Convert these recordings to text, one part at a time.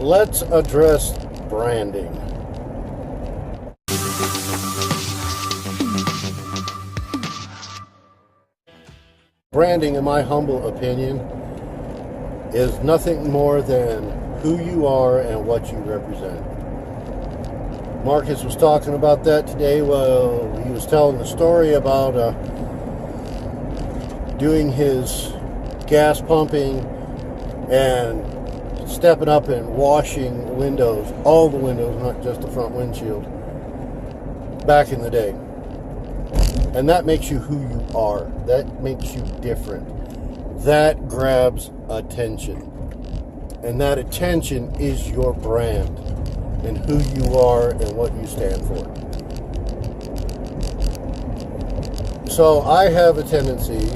Let's address branding. Branding, in my humble opinion, is nothing more than who you are and what you represent. Marcus was talking about that today. Well, he was telling the story about doing his gas pumping and stepping up and washing windows, all the windows, not just the front windshield, back in the day. And that makes you who you are. That makes you different. That grabs attention. And that attention is your brand and who you are and what you stand for. So I have a tendency,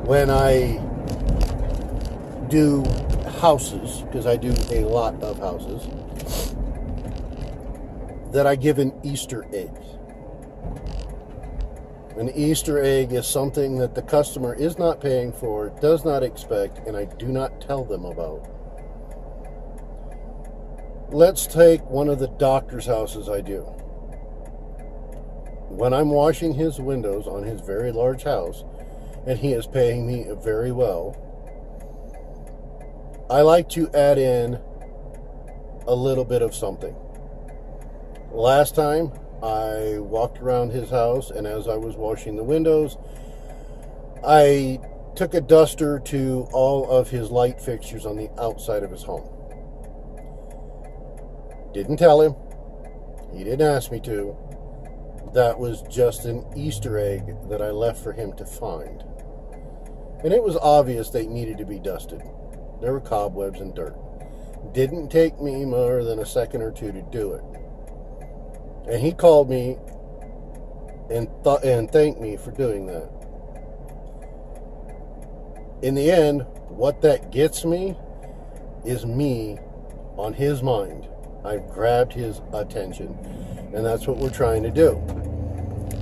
when I do houses, because I do a lot of houses, that I give an Easter egg. An Easter egg is something that the customer is not paying for, does not expect, and I do not tell them about. Let's take one of the doctor's houses I do. When I'm washing his windows on his very large house, and he is paying me very well, I like to add in a little bit of something. Last time, I walked around his house, and as I was washing the windows, I took a duster to all of his light fixtures on the outside of his home. Didn't tell him. He didn't ask me to. That was just an Easter egg that I left for him to find. And it was obvious they needed to be dusted. There were cobwebs and dirt. Didn't take me more than a second or two to do it. And he called me and thanked me for doing that. In the end, what that gets me is me on his mind. I've grabbed his attention. And that's what we're trying to do.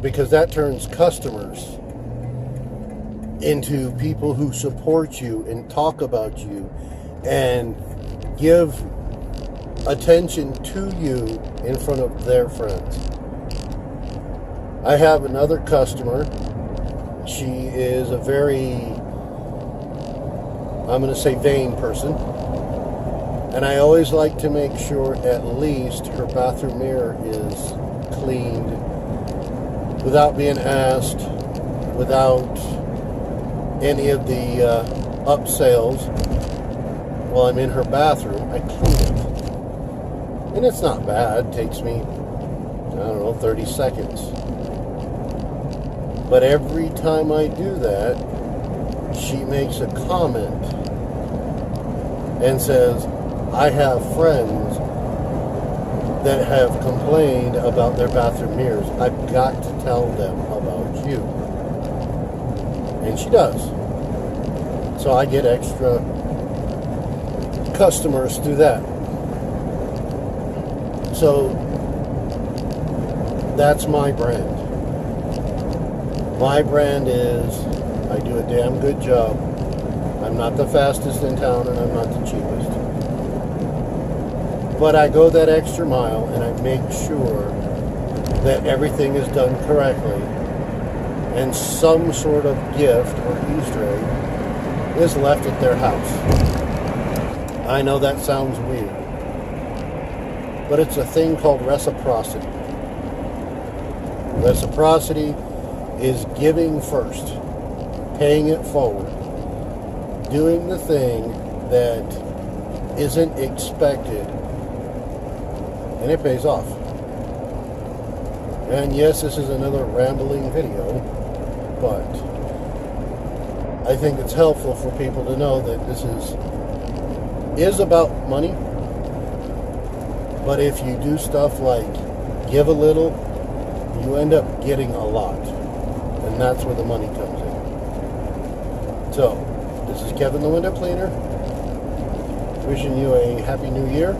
Because that turns customers into people who support you and talk about you and give attention to you in front of their friends. I have another customer. She is a very, I'm going to say, vain person. And I always like to make sure at least her bathroom mirror is cleaned without being asked, without any of the upsells. While I'm in her bathroom, I clean it. And it's not bad. It takes me, 30 seconds. But every time I do that, she makes a comment and says, I have friends that have complained about their bathroom mirrors. I've got to tell them about you. And she does. So I get extra customers through that. So that's my brand. My brand is I do a damn good job. I'm not the fastest in town and I'm not the cheapest. But I go that extra mile and I make sure that everything is done correctly and some sort of gift or Easter egg is left at their house. I know that sounds weird, but it's a thing called reciprocity. Reciprocity is giving first, paying it forward, doing the thing that isn't expected, and it pays off. And yes, this is another rambling video, but I think it's helpful for people to know that this is about money. But if you do stuff like give a little, you end up getting a lot. And that's where the money comes in. So, this is Kevin the Window Cleaner, wishing you a happy new year.